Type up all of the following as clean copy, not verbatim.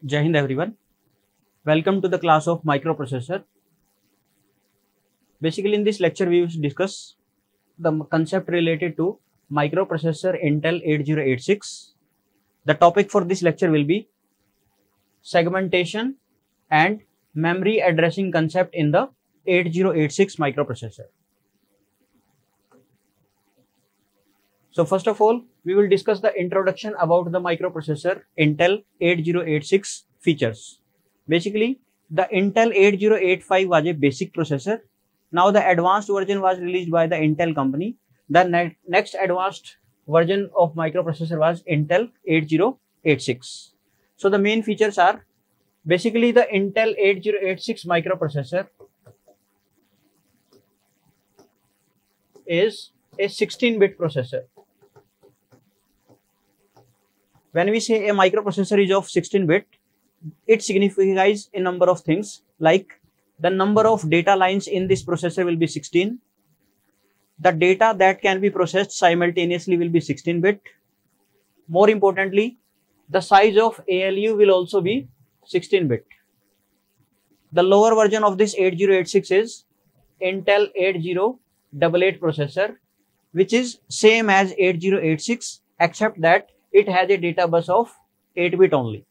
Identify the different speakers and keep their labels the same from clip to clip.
Speaker 1: Jai Hind everyone. Welcome to the class of microprocessor. Basically in this lecture we will discuss the concept related to microprocessor Intel 8086. The topic for this lecture will be segmentation and memory addressing concept in the 8086 microprocessor. So first of all, we will discuss the introduction about the microprocessor Intel 8086 features. Basically, the Intel 8085 was a basic processor. Now the advanced version was released by the Intel company. The next advanced version of microprocessor was Intel 8086. So the main features are basically the Intel 8086 microprocessor is a 16-bit processor. When we say a microprocessor is of 16-bit, it signifies a number of things like the number of data lines in this processor will be 16. The data that can be processed simultaneously will be 16-bit. More importantly, the size of ALU will also be 16-bit. The lower version of this 8086 is Intel 8088 processor, which is same as 8086 except that it has a data bus of 8-bit only.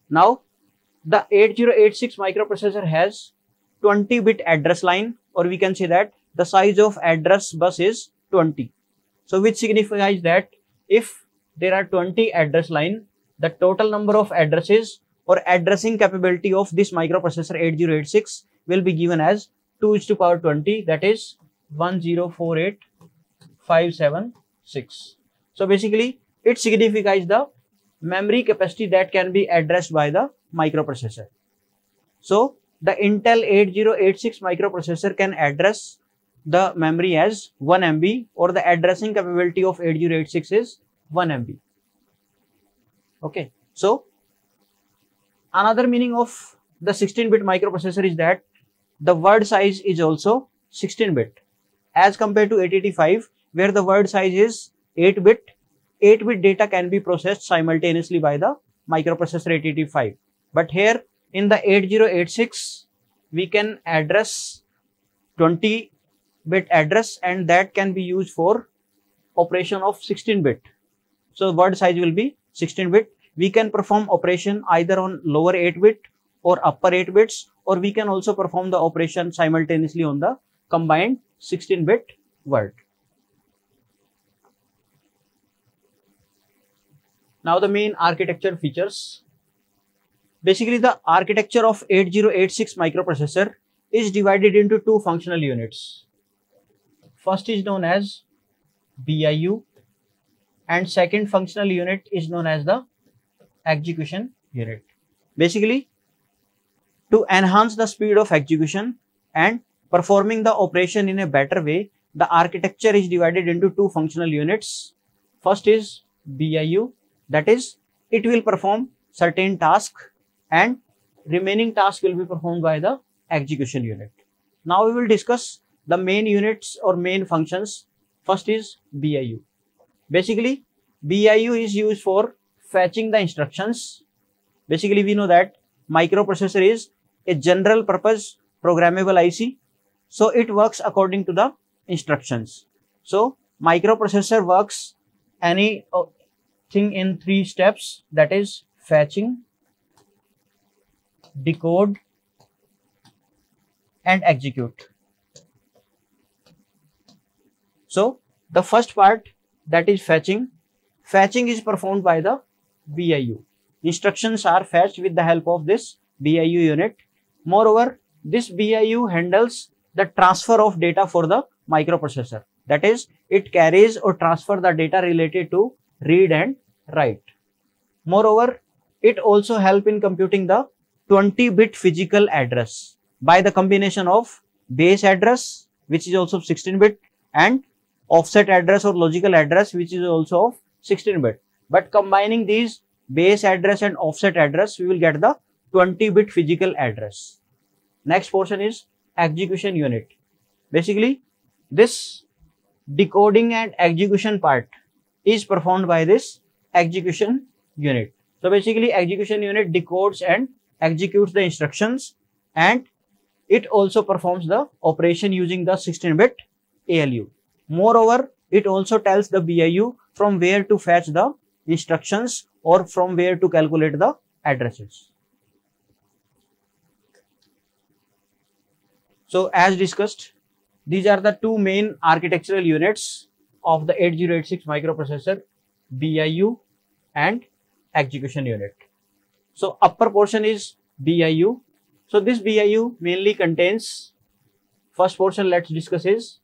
Speaker 1: Now, the 8086 microprocessor has 20-bit address line, or we can say that the size of address bus is 20. So, which signifies that if there are 20 address line, the total number of addresses or addressing capability of this microprocessor 8086 will be given as 2 to the power 20, that is 1048576. So, basically, it signifies the memory capacity that can be addressed by the microprocessor. So, the Intel 8086 microprocessor can address the memory as 1 MB, or the addressing capability of 8086 is 1 MB. Okay. So, another meaning of the 16-bit microprocessor is that the word size is also 16-bit as compared to 8085 where the word size is 8-bit. 8-bit data can be processed simultaneously by the microprocessor 8085. But here in the 8086, we can address 20-bit address, and that can be used for operation of 16-bit. So word size will be 16-bit. We can perform operation either on lower 8-bit or upper 8 bits, or we can also perform the operation simultaneously on the combined 16-bit word. Now the main architecture features. Basically, the architecture of 8086 microprocessor is divided into two functional units. First is known as BIU and second functional unit is known as the execution unit. Basically, to enhance the speed of execution and performing the operation in a better way, the architecture is divided into two functional units. First is BIU. That is, it will perform certain tasks and remaining tasks will be performed by the execution unit. Now we will discuss the main units or main functions. First is BIU. Basically, BIU is used for fetching the instructions. Basically, we know that microprocessor is a general purpose programmable IC. So it works according to the instructions. So microprocessor works any thing in 3 steps, that is fetching, decode and execute. So the first part, that is fetching is performed by the BIU. Instructions are fetched with the help of this BIU unit. Moreover, this BIU handles the transfer of data for the microprocessor. That is, it carries or transfer the data related to read and write. Moreover, it also helps in computing the 20-bit physical address by the combination of base address, which is also 16-bit, and offset address or logical address, which is also of 16-bit. But combining these base address and offset address, we will get the 20-bit physical address. Next portion is execution unit. Basically, this decoding and execution part is performed by this execution unit. So basically execution unit decodes and executes the instructions, and it also performs the operation using the 16-bit ALU. Moreover, it also tells the BIU from where to fetch the instructions or from where to calculate the addresses. So as discussed, these are the two main architectural units of the 8086 microprocessor, BIU and execution unit. So upper portion is BIU. So this BIU mainly contains, first portion let's discuss is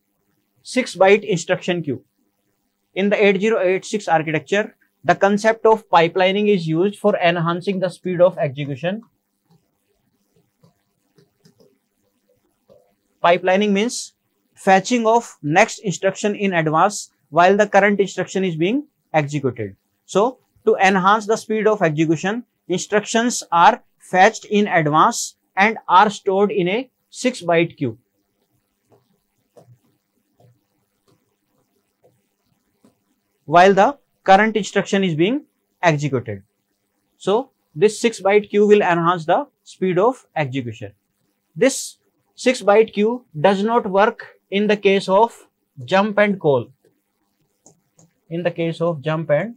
Speaker 1: 6-byte instruction queue. In the 8086 architecture, the concept of pipelining is used for enhancing the speed of execution. Pipelining means fetching of next instruction in advance while the current instruction is being executed. So to enhance the speed of execution, instructions are fetched in advance and are stored in a 6-byte queue. While the current instruction is being executed. So this 6-byte queue will enhance the speed of execution. This 6-byte queue does not work in the case of jump and call. In the case of jump and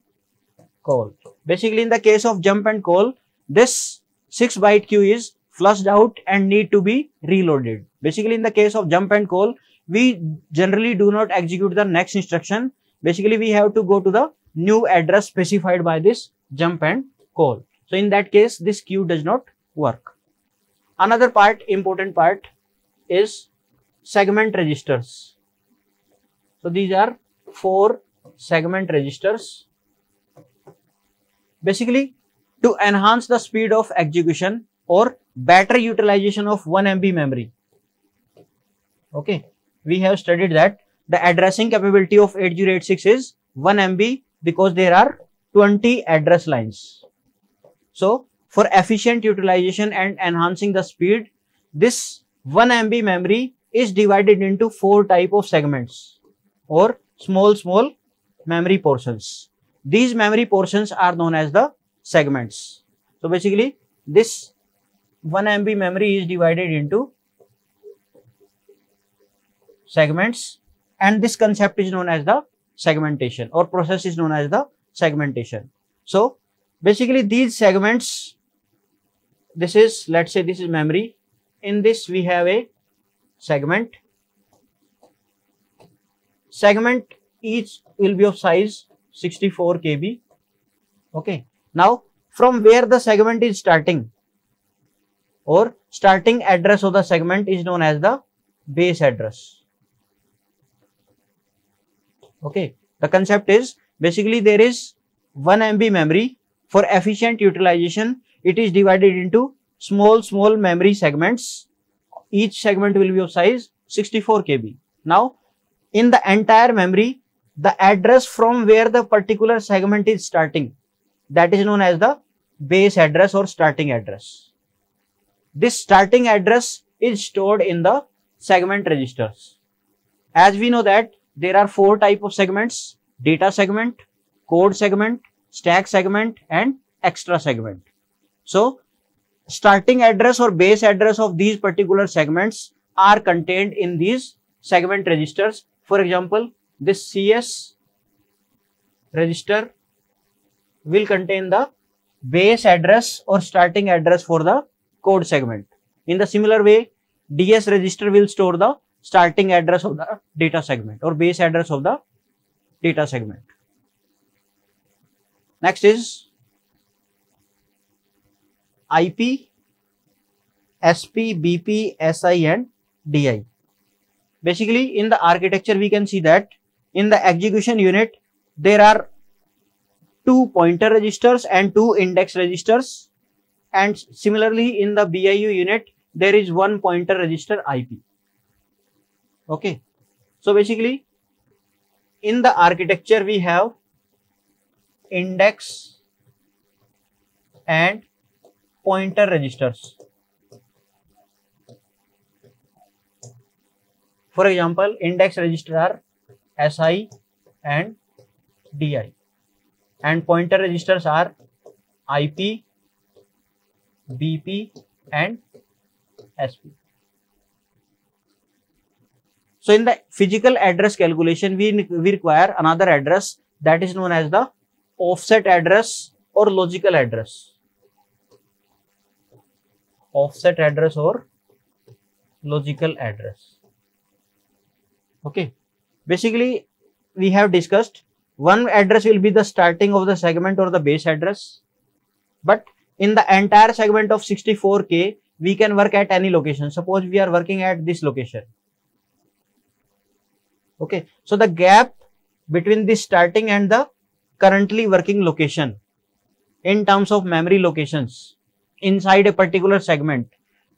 Speaker 1: call. Basically in the case of jump and call, this 6-byte queue is flushed out and need to be reloaded. Basically in the case of jump and call, we generally do not execute the next instruction. Basically we have to go to the new address specified by this jump and call. So in that case, this queue does not work. Another part, important part, is segment registers. So these are 4 segment registers. Basically to enhance the speed of execution or better utilization of 1 MB memory. Okay, we have studied that the addressing capability of 8086 is 1 MB because there are 20 address lines. So for efficient utilization and enhancing the speed, this 1 MB memory is divided into 4 type of segments or small memory portions. These memory portions are known as the segments. So basically this 1 MB memory is divided into segments, and this concept is known as the segmentation, or process is known as the segmentation. So basically these segments, this is, let's say this is memory. In this we have a segment. Segment each will be of size 64 KB. Okay. Now from where the segment is starting, or starting address of the segment is known as the base address. Okay. The concept is basically there is 1 MB memory. For efficient utilization, it is divided into small memory segments. Each segment will be of size 64 KB. Now in the entire memory, the address from where the particular segment is starting, that is known as the base address or starting address. This starting address is stored in the segment registers. As we know that there are 4 types of segments: data segment, code segment, stack segment and extra segment. So starting address or base address of these particular segments are contained in these segment registers. For example, this CS register will contain the base address or starting address for the code segment. In the similar way, DS register will store the starting address of the data segment or base address of the data segment. Next is IP, SP, BP, SI and DI. Basically in the architecture we can see that in the execution unit there are 2 pointer registers and 2 index registers, and similarly in the BIU unit there is 1 pointer register IP. Okay. So basically in the architecture we have index and pointer registers. For example, index register are SI and DI, and pointer registers are IP, BP and SP. So in the physical address calculation, we require another address that is known as the offset address or logical address. Offset address or logical address. Okay. Basically, we have discussed one address will be the starting of the segment or the base address. But in the entire segment of 64K, we can work at any location. Suppose we are working at this location. Okay. So the gap between the starting and the currently working location in terms of memory locations inside a particular segment,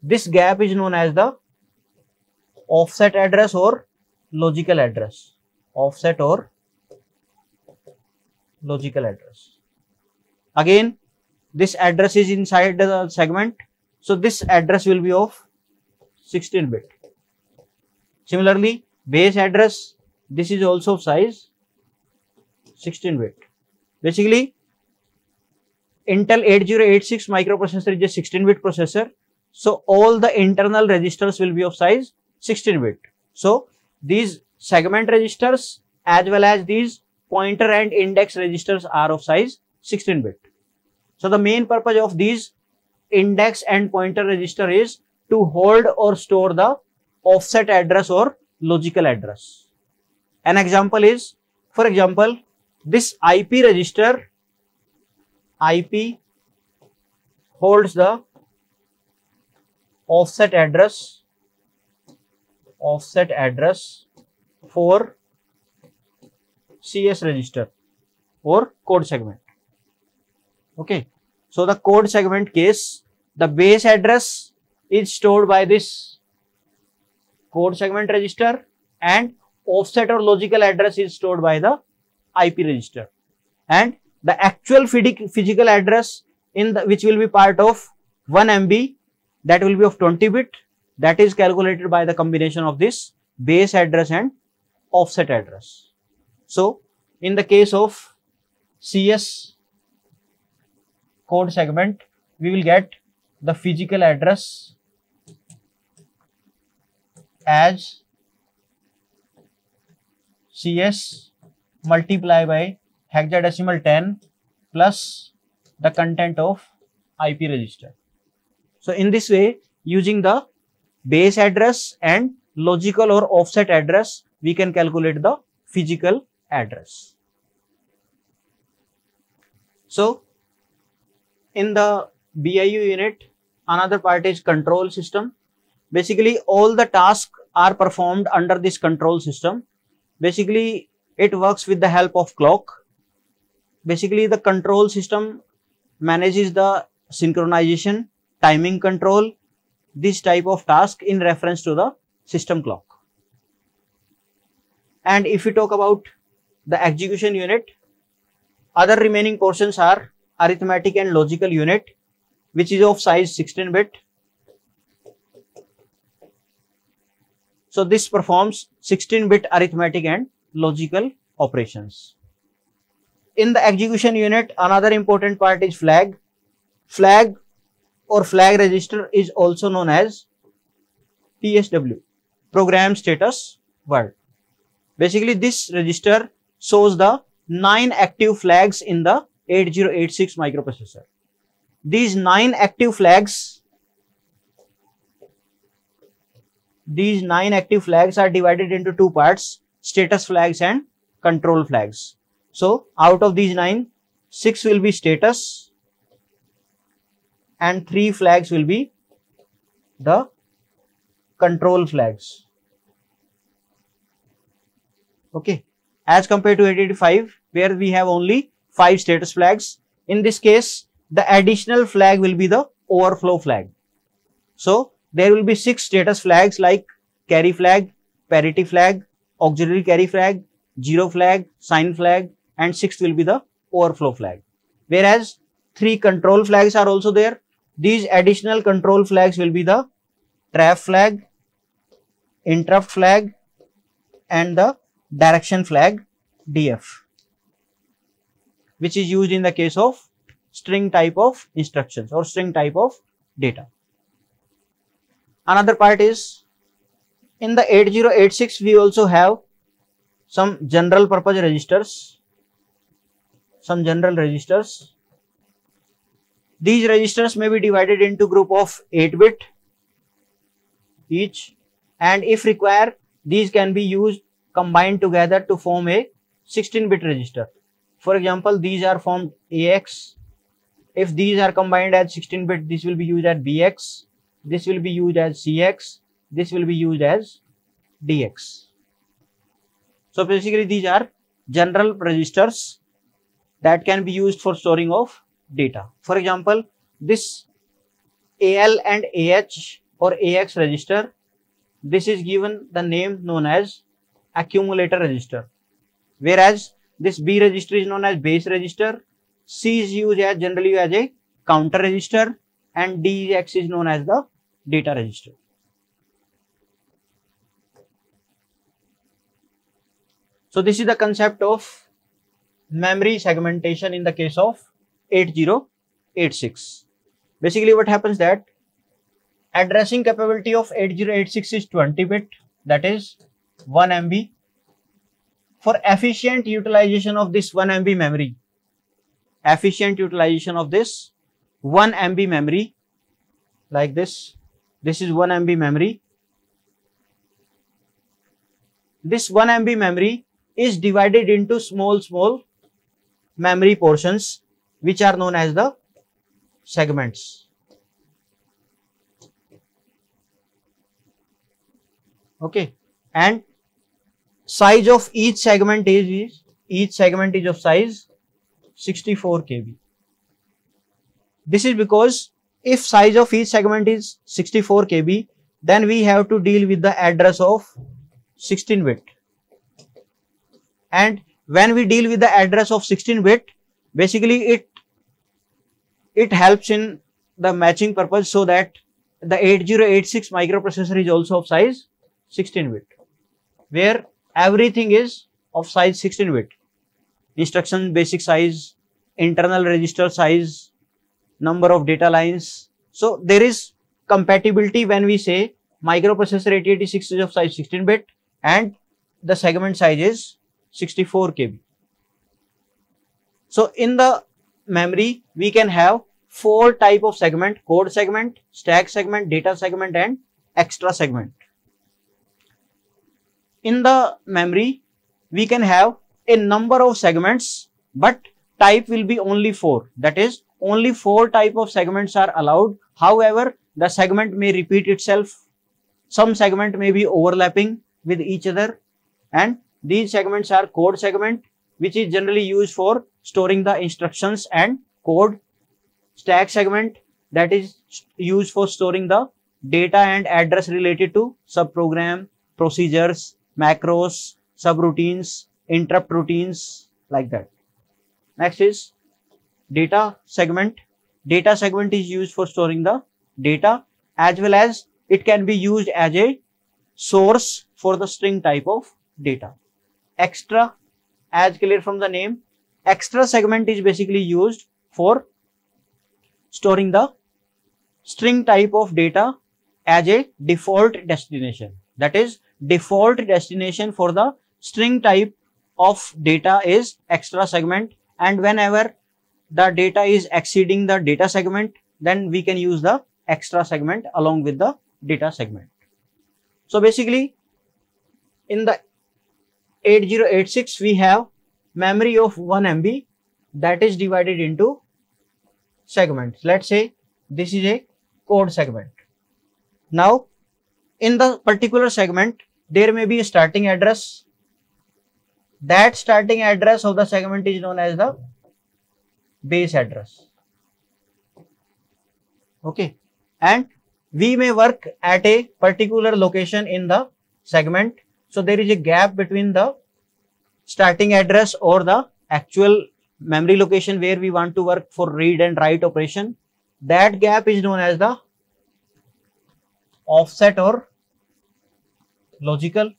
Speaker 1: this gap is known as the offset address or logical address. Offset or logical address. Again, this address is inside the segment. So this address will be of 16-bit. Similarly, base address, this is also size 16-bit. Basically, Intel 8086 microprocessor is a 16-bit processor. So all the internal registers will be of size 16-bit. So these segment registers as well as these pointer and index registers are of size 16-bit. So the main purpose of these index and pointer register is to hold or store the offset address or logical address. An example is, for example, this IP register, IP holds the offset address for CS register or code segment. Okay. So the code segment case, the base address is stored by this code segment register and offset or logical address is stored by the IP register. And the actual physical address in the which will be part of 1 MB, that will be of 20-bit, that is calculated by the combination of this base address and offset address. So in the case of CS code segment, we will get the physical address as CS multiply by hexadecimal 10 plus the content of IP register. So in this way, using the base address and logical or offset address, we can calculate the physical address. So in the BIU unit, another part is control system. Basically, all the tasks are performed under this control system. Basically, it works with the help of clock. Basically, the control system manages the synchronization, timing control, this type of task in reference to the system clock. And if we talk about the execution unit, other remaining portions are arithmetic and logical unit, which is of size 16-bit. So this performs 16-bit arithmetic and logical operations. In the execution unit, another important part is flag. Flag or flag register is also known as PSW, program status word. Basically, this register shows the 9 active flags in the 8086 microprocessor. These 9 active flags are divided into 2 parts, status flags and control flags. So out of these 9, 6 will be status and 3 flags will be the control flags. Okay, as compared to 8085 where we have only 5 status flags. In this case, the additional flag will be the overflow flag. So there will be 6 status flags like carry flag, parity flag, auxiliary carry flag, zero flag, sign flag, and 6th will be the overflow flag. Whereas 3 control flags are also there. These additional control flags will be the trap flag, interrupt flag, and the direction flag DF, which is used in the case of string type of instructions or string type of data. Another part is in the 8086 we also have some general purpose registers, These registers may be divided into group of 8-bit each, and if required these can be used combined together to form a 16-bit register. For example, these are formed AX. If these are combined as 16-bit, this will be used as BX, this will be used as CX, this will be used as DX. So basically these are general registers that can be used for storing of data. For example, this AL and AH or AX register, this is given the name known as accumulator register, whereas this B register is known as base register, C is used as generally as a counter register, and DX is known as the data register. So this is the concept of memory segmentation in the case of 8086. Basically what happens that addressing capability of 8086 is 20-bit, that is 1 MB. For efficient utilization of this 1 MB memory, like this is 1 MB memory. This 1 MB memory is divided into small memory portions which are known as the segments. Okay, and size of each segment is of size 64 KB. This is because if size of each segment is 64 KB, then we have to deal with the address of 16-bit. And when we deal with the address of 16-bit, basically it helps in the matching purpose, so that the 8086 microprocessor is also of size 16-bit, where everything is of size 16-bit. Instruction basic size, internal register size, number of data lines. So there is compatibility when we say microprocessor 8086 is of size 16-bit and the segment size is 64 KB. So in the memory we can have 4 type of segment: code segment, stack segment, data segment, and extra segment. In the memory we can have a number of segments, but type will be only 4. That is, only 4 type of segments are allowed. However, the segment may repeat itself. Some segment may be overlapping with each other, and these segments are code segment, which is generally used for storing the instructions and code. Stack segment, that is used for storing the data and address related to subprogram, procedures, macros, subroutines, interrupt routines, like that. Next is data segment. Data segment is used for storing the data, as well as it can be used as a source for the string type of data. Extra, as clear from the name, extra segment is basically used for storing the string type of data as a default destination. That is, default destination for the string type of data is extra segment, and whenever the data is exceeding the data segment, then we can use the extra segment along with the data segment. So basically in the 8086 we have memory of 1 MB that is divided into segments. Let's say this is a code segment. Now in the particular segment there may be a starting address. That starting address of the segment is known as the base address. Okay, and we may work at a particular location in the segment. So there is a gap between the starting address or the actual memory location where we want to work for read and write operation. That gap is known as the offset or logical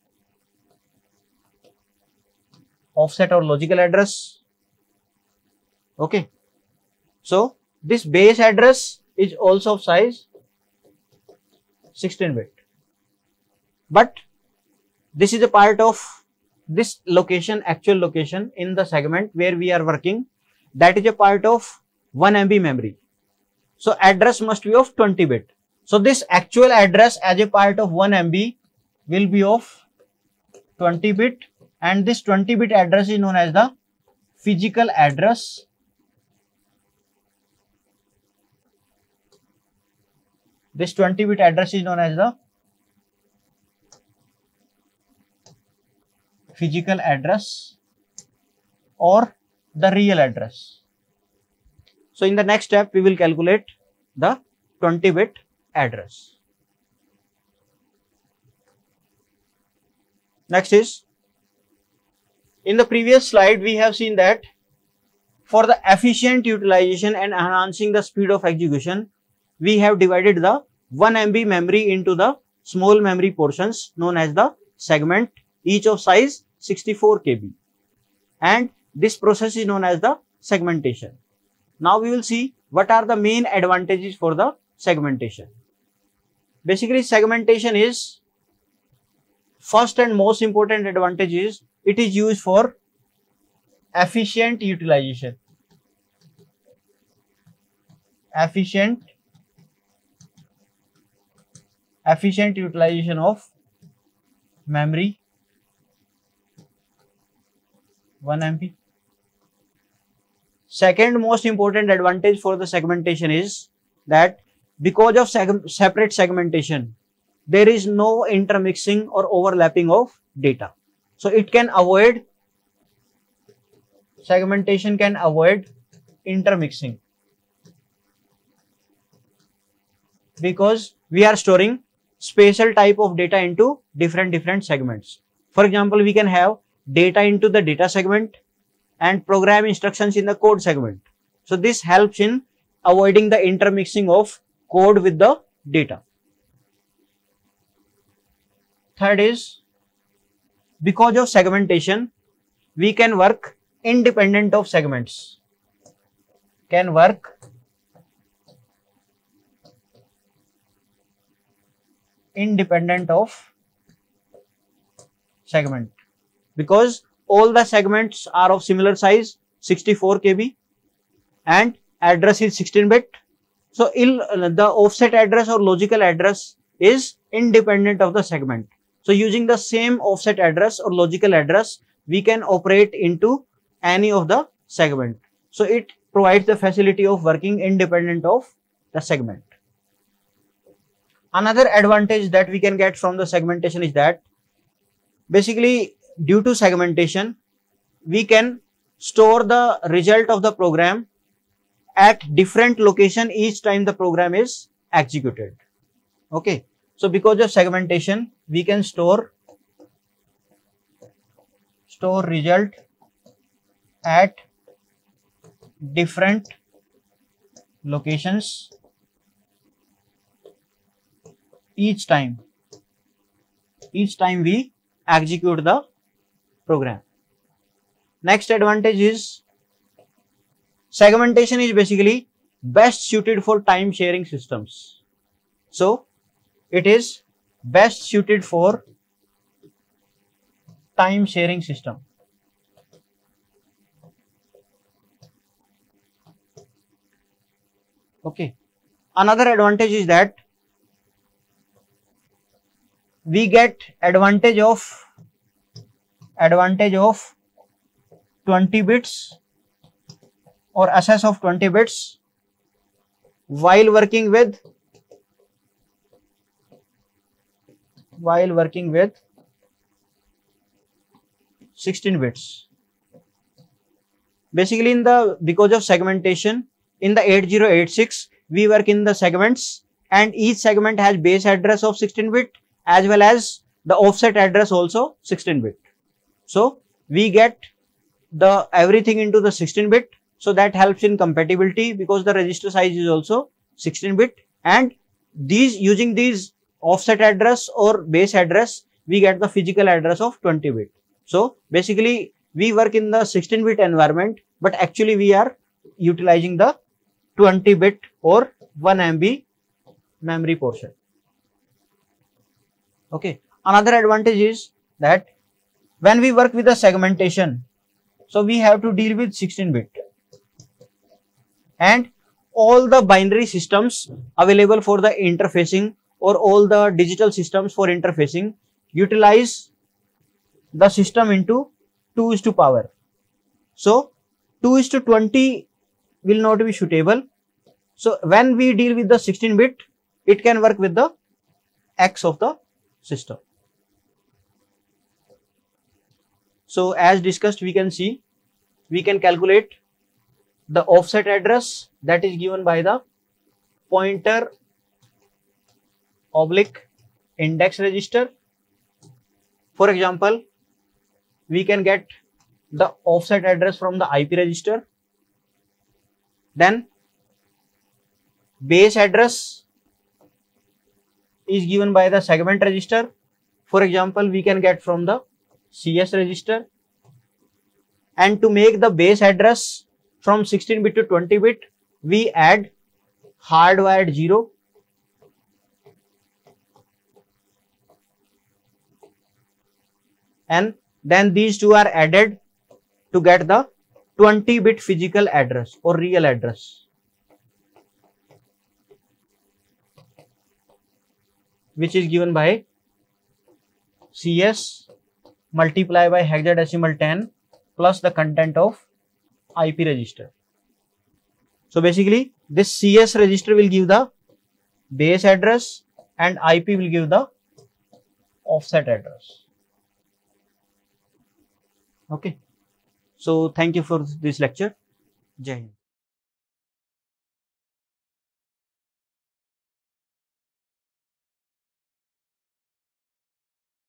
Speaker 1: address. Okay, So this base address is also of size 16 bit, but this is a part of this location, actual location in the segment where we are working, that is a part of 1 MB memory. So address must be of 20 bit. So this actual address as a part of 1 MB will be of 20 bit, and this 20 bit address is known as the physical address. This 20 bit address is known as the physical address or the real address. So in the next step, we will calculate the 20 bit address. Next is, in the previous slide, we have seen that for the efficient utilization and enhancing the speed of execution, we have divided the 1 MB memory into the small memory portions known as the segment, each of size 64 KB, and this process is known as the segmentation. Now we will see what are the main advantages for the segmentation. Basically, segmentation is first and most important advantage is it is used for efficient utilization. Efficient utilization of memory 1 MB. Second most important advantage for the segmentation is that because of separate segmentation, there is no intermixing or overlapping of data. So it can avoid, segmentation can avoid intermixing, because we are storing spatial type of data into different segments. For example, we can have data into the data segment and program instructions in the code segment. So this helps in avoiding the intermixing of code with the data. Third is, because of segmentation, we can work independent of segments. Can work independent of segment, because all the segments are of similar size 64 KB and address is 16 bit. So the offset address or logical address is independent of the segment. So using the same offset address or logical address, we can operate into any of the segment. So it provides the facility of working independent of the segment. Another advantage that we can get from the segmentation is that basically due to segmentation, we can store the result of the program at different location each time the program is executed. Okay. So because of segmentation, we can store result at different locations each time we execute the program. Next advantage is, segmentation is basically best suited for time sharing systems. So it is best suited for time sharing system. Okay. Another advantage is that we get advantage of 20 bits or access of 20 bits while working with 16 bits. Basically, because of segmentation in the 8086, we work in the segments, and each segment has base address of 16 bit as well as the offset address also 16 bit. So we get the everything into the 16 bit. So that helps in compatibility because the register size is also 16 bit, and using these offset address or base address, we get the physical address of 20 bit. So basically we work in the 16 bit environment, but actually we are utilizing the 20 bit or 1 MB memory portion. Okay. Another advantage is that when we work with the segmentation, so we have to deal with 16 bit, and all the binary systems available for the interfacing or all the digital systems for interfacing utilize the system into 2:power. So 2:20 will not be suitable. So when we deal with the 16 bit, it can work with the X of the system. So as discussed, we can see, we can calculate the offset address that is given by the pointer oblique index register. For example, we can get the offset address from the IP register. Then base address is given by the segment register. For example, we can get from the CS register. And to make the base address from 16 bit to 20 bit, we add hardwired 0. And then these two are added to get the 20 bit physical address or real address, which is given by CS multiplied by hexadecimal 10 plus the content of IP register. So basically this CS register will give the base address and IP will give the offset address. Okay. So thank you for this lecture. Jai Hind.